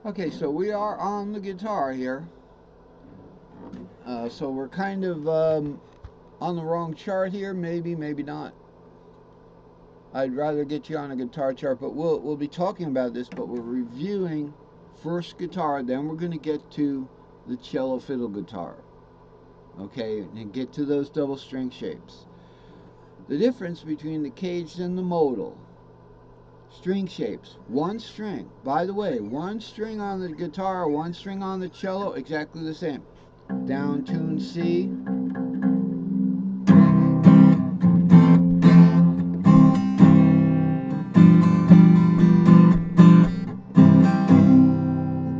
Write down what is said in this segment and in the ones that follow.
Okay, so we are on the guitar here. So we're kind of on the wrong chart here, maybe, maybe not. I'd rather get you on a guitar chart, but we'll be talking about this, but we're reviewing first guitar, then we're going to get to the cello fiddle guitar. Okay, and get to those double string shapes. The difference between the caged and the modal string shapes, one string. By the way, one string on the guitar, one string on the cello, exactly the same. Down tune C.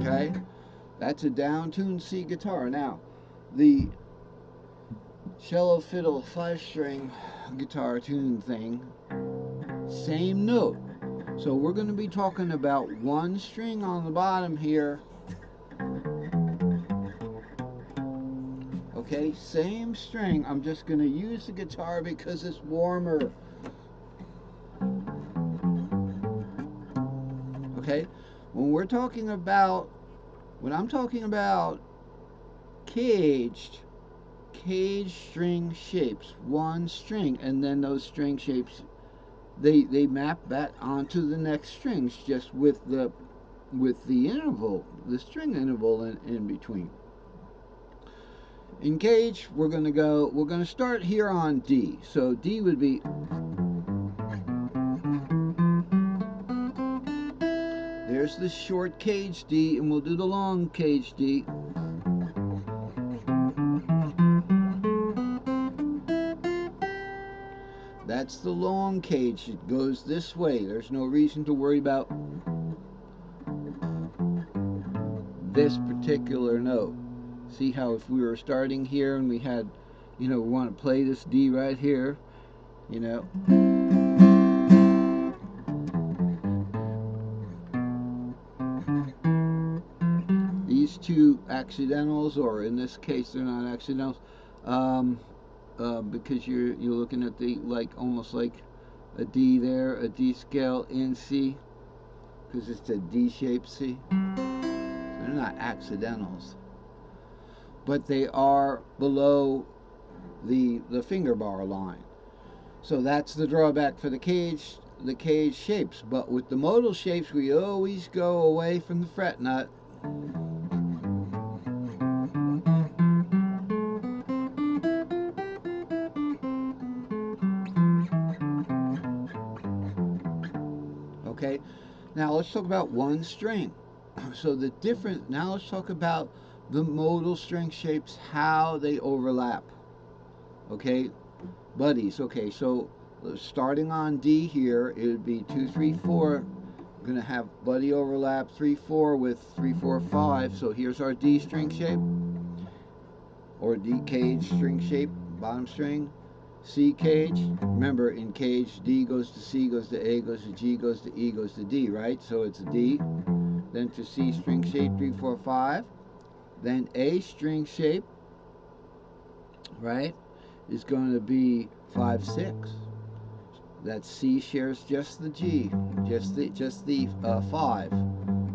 Okay, that's a down tune C guitar. Now, the cello fiddle 5-string guitar tune thing, same note. So we're going to be talking about one string on the bottom here. Okay, same string. I'm just going to use the guitar because it's warmer. Okay, when I'm talking about caged string shapes, one string, and then those string shapes, they map that onto the next strings, just with the interval, the string interval in between. In cage, we're going to start here on D. So D would be, there's the short cage D, and we'll do the long cage D. That's the long cage. It goes this way. There's no reason to worry about this particular note. See how if we were starting here and we had, we want to play this D right here, these two accidentals, or in this case they're not accidentals, because you're looking at the, like, almost like a D there, a D scale in C, because it's a D shape C. They're not accidentals, but they are below the finger bar line. So that's the drawback for the cage shapes. But with the modal shapes, we always go away from the fret nut. Okay, now let's talk about one string. So now let's talk about the modal string shapes, how they overlap. Okay, buddies. Okay, so starting on D here, it would be 2, 3, 4. We're going to have buddy overlap 3, 4 with 3, 4, 5. So here's our D string shape, or D cage string shape, bottom string. C cage. Remember, in cage, D goes to C, goes to A, goes to G, goes to E, goes to D, right? So it's a D. Then to C string shape, 3, 4, 5. Then A string shape, right, is going to be 5, 6. That C shares just the G, just the 5.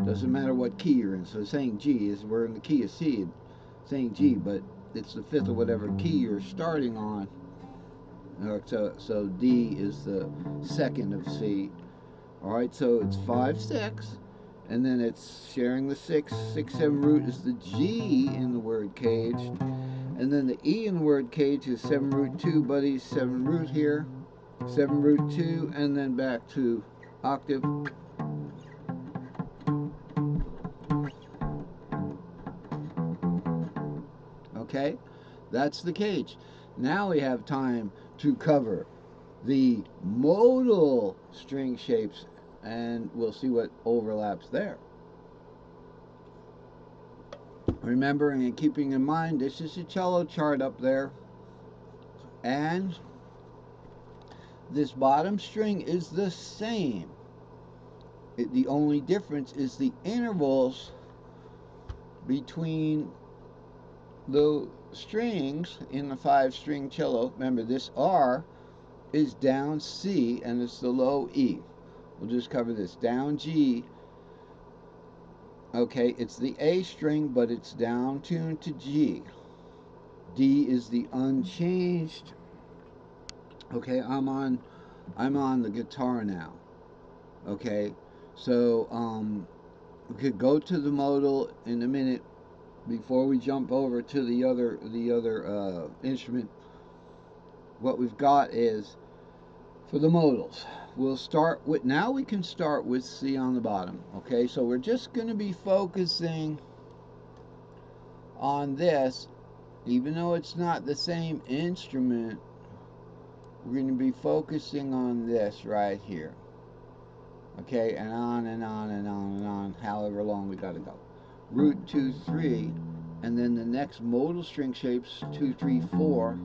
Doesn't matter what key you're in. So saying G is, we're in the key of C, saying G, but it's the fifth or whatever key you're starting on. So D is the second of C. All right, so it's 5, 6, and then it's sharing the 6, 7 root is the G in the word cage, and then the E in the word cage is 7 root 2, buddies, 7 root here, 7 root 2, and then back to octave. Okay, that's the cage. Now we have time to cover the modal string shapes, and we'll see what overlaps there. Remembering and keeping in mind, this is a cello chart up there, and this bottom string is the same. The only difference is the intervals between the strings in the 5-string cello. Remember, this R is down C and it's the low E. We'll just cover this. Down G, Okay, it's the A string, but it's down tuned to G. D is the unchanged. Okay, I'm on the guitar now. Okay, so we could go to the modal in a minute before we jump over to the other instrument. What we've got is for the modals. We'll start with, now we can start with C on the bottom. Okay, so we're just going to be focusing on this, even though it's not the same instrument. We're going to be focusing on this right here. Okay, and on and on and on and on, however long we got to go. Root 2, 3, and then the next modal string shape's 2, 3, 4.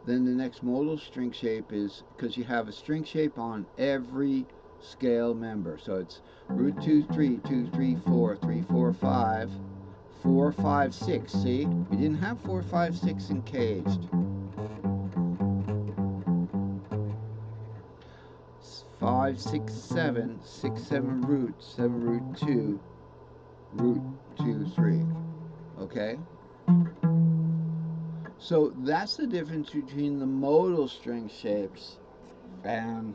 Then the next modal string shape is, because you have a string shape on every scale member. So it's root 2, 3, 2, 3, 4, 3, 4, 5, 4, 5, 6. See? We didn't have 4, 5, 6 in caged. 5, 6, 7, 6, 7 root, 7 root 2, root 2, 3. Okay? So that's the difference between the modal string shapes, and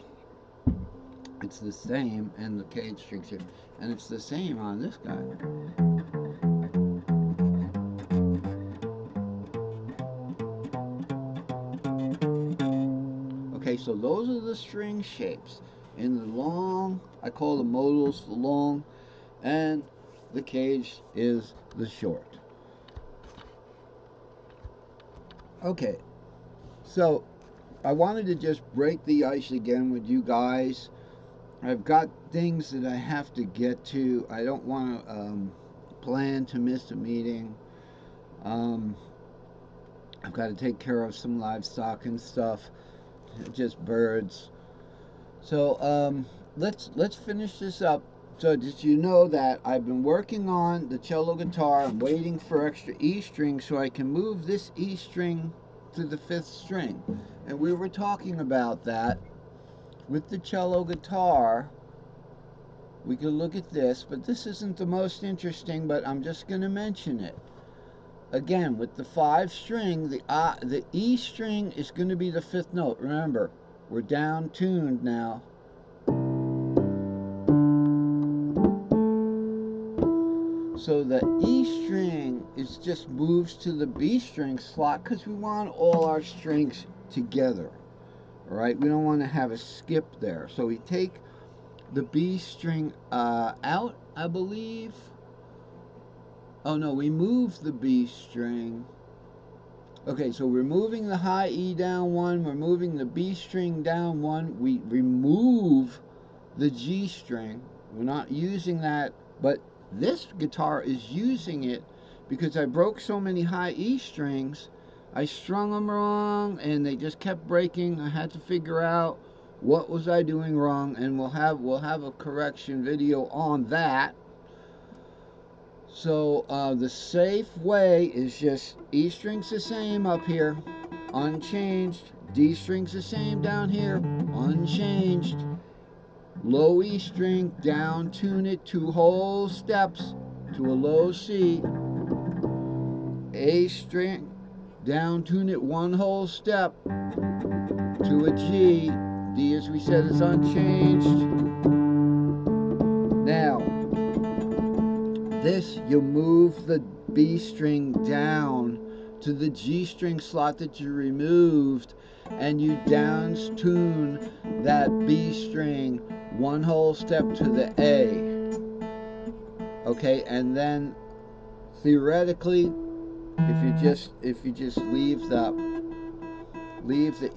it's the same in the cage string shape, and it's the same on this guy. Okay, so those are the string shapes. In the long, I call the modals the long, and the cage is the short. Okay, so I wanted to just break the ice again with you guys. I've got things that I have to get to. I don't want to plan to miss a meeting. I've got to take care of some livestock and stuff, just birds. So let's finish this up. So did you know that I've been working on the cello guitar? I'm waiting for extra E string so I can move this E string to the 5th string. And we were talking about that with the cello guitar. We could look at this, but this isn't the most interesting, but I'm just going to mention it. Again, with the 5 string, the E string is going to be the 5th note. Remember, we're down tuned now. So the E string is just moves to the B string slot because we want all our strings together. All right, we don't want to have a skip there. So we take the B string out, I believe. Oh no, we move the B string. Okay, so we're moving the high E down 1, we're moving the B string down 1, we remove the G string. We're not using that, but this guitar is using it because I broke so many high E strings. I strung them wrong and they just kept breaking. I had to figure out what was I doing wrong, and we'll have a correction video on that. So the safe way is just E string's the same up here, unchanged. D string's the same down here, unchanged. Low E string, down tune it 2 whole steps to a low C. A string, down tune it 1 whole step to a G. D, as we said, is unchanged. Now, this, you move the B string down to the G string slot that you removed, and you down tune that B string 1 whole step to the A. Okay, and then theoretically, if you just leave the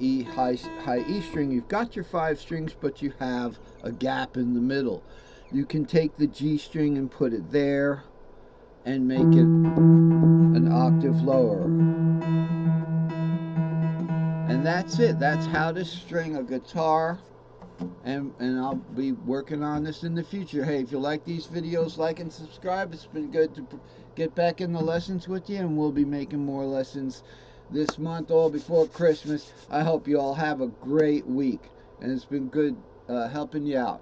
E high E string, you've got your 5 strings, but you have a gap in the middle. You can take the G string and put it there and make it an octave lower. And that's it. That's how to string a guitar. And I'll be working on this in the future. Hey, if you like these videos, like and subscribe. It's been good to get back in the lessons with you, and we'll be making more lessons this month, all before Christmas. I hope you all have a great week, and it's been good helping you out.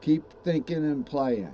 Keep thinking and playing.